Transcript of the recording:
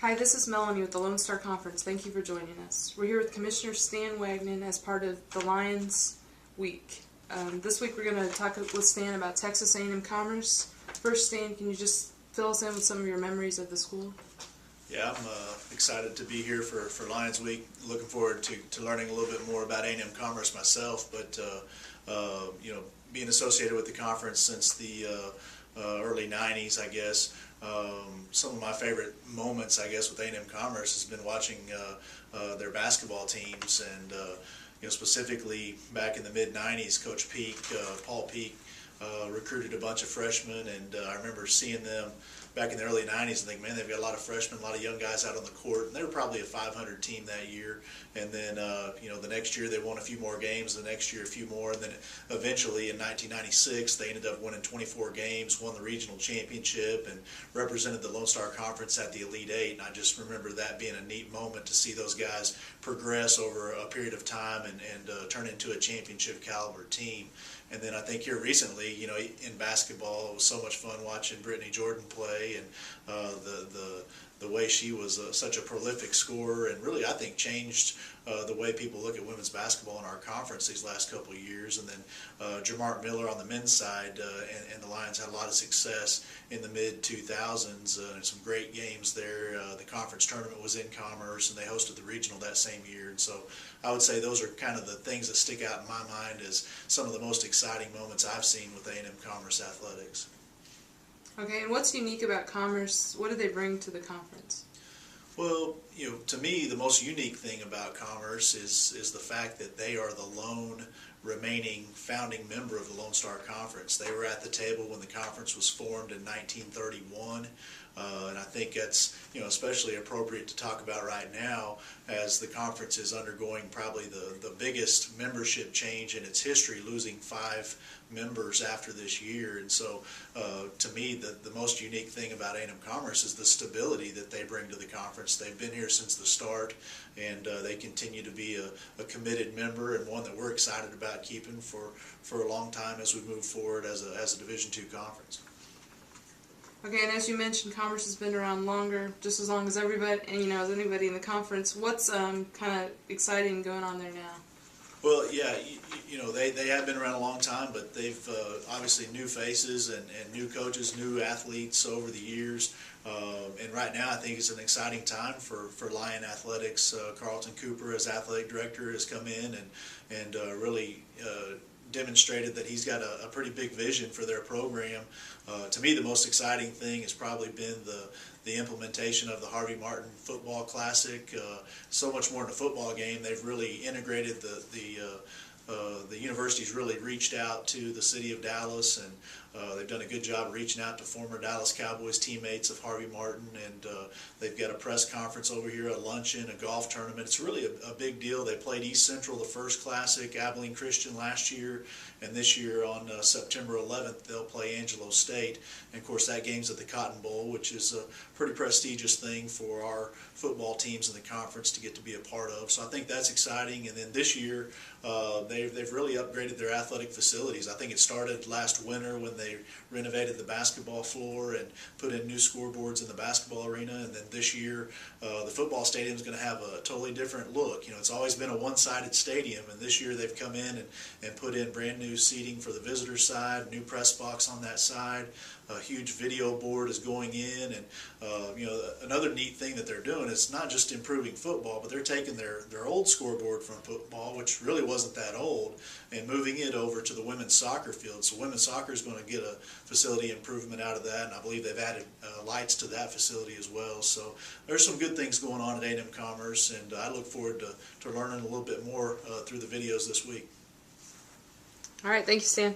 Hi, this is Melanie with the Lone Star Conference. Thank you for joining us. We're here with Commissioner Stan Wagnon as part of the Lions Week. This week we're going to talk with Stan about Texas A&M-Commerce. First, Stan, can you just fill us in with some of your memories of the school? Yeah, I'm excited to be here for Lions Week. Looking forward to learning a little bit more about A&M-Commerce myself, but you know, being associated with the conference since the early 90s, I guess. Some of my favorite moments, I guess, with A&M-Commerce has been watching their basketball teams, and you know, specifically back in the mid-90s, Coach Peak, Paul Peak, recruited a bunch of freshmen, and I remember seeing them back in the early 90s and think, man, they've got a lot of freshmen, a lot of young guys out on the court, and they were probably a 500 team that year. And then, you know, the next year they won a few more games, the next year a few more, and then eventually in 1996 they ended up winning 24 games, won the regional championship, and represented the Lone Star Conference at the Elite Eight. And I just remember that being a neat moment to see those guys progress over a period of time and turn into a championship caliber team. And then I think here recently, you know, in basketball, it was so much fun watching Brittany Jordan play, and the way she was such a prolific scorer, and really I think changed the way people look at women's basketball in our conference these last couple of years. And then Jamar Miller on the men's side, and the Lions had a lot of success in the mid-2000s, and some great games there. The conference tournament was in Commerce, and they hosted the regional that same year. And so I would say those are kind of the things that stick out in my mind as some of the most exciting moments I've seen with A&M-Commerce athletics. Okay, and what's unique about Commerce? What do they bring to the conference? Well, you know, to me, the most unique thing about Commerce is the fact that they are the lone remaining founding member of the Lone Star Conference. They were at the table when the conference was formed in 1931, and I think that's, you know, especially appropriate to talk about right now as the conference is undergoing probably the biggest membership change in its history, losing 5 members after this year. And so to me, the most unique thing about A&M-Commerce is the stability that they bring to the conference. They've been here since the start, and they continue to be a committed member, and one that we're excited about keeping for a long time as we move forward as a Division II conference. Okay, and as you mentioned, Commerce has been around longer, just as long as everybody, and you know, as anybody in the conference. What's kind of exciting going on there now? Well, yeah, you know, they have been around a long time, but they've obviously new faces and new coaches, new athletes over the years. And right now I think it's an exciting time for Lion Athletics. Carlton Cooper, as athletic director, has come in and really demonstrated that he's got a pretty big vision for their program. To me, the most exciting thing has probably been the implementation of the Harvey Martin Football Classic. So much more than a football game. They've really integrated the university's really reached out to the city of Dallas, and they've done a good job reaching out to former Dallas Cowboys teammates of Harvey Martin, and they've got a press conference over here, a luncheon, a golf tournament. It's really a big deal. They played East Central the first Classic, Abilene Christian last year, and this year on September 11th they'll play Angelo State. And of course that game's at the Cotton Bowl, which is a pretty prestigious thing for our football teams in the conference to get to be a part of. So I think that's exciting. And then this year they've really upgraded their athletic facilities. I think it started last winter when they renovated the basketball floor and put in new scoreboards in the basketball arena, and then this year the football stadium is going to have a totally different look. You know, it's always been a one-sided stadium, and this year they've come in and put in brand new seating for the visitor side, new press box on that side. A huge video board is going in, and you know, another neat thing that they're doing is not just improving football, but they're taking their old scoreboard from football, which really wasn't that old, and moving it over to the women's soccer field. So women's soccer is going to get a facility improvement out of that, and I believe they've added lights to that facility as well. So there's some good things going on at A&M-Commerce, and I look forward to learning a little bit more through the videos this week. All right, thank you, Stan.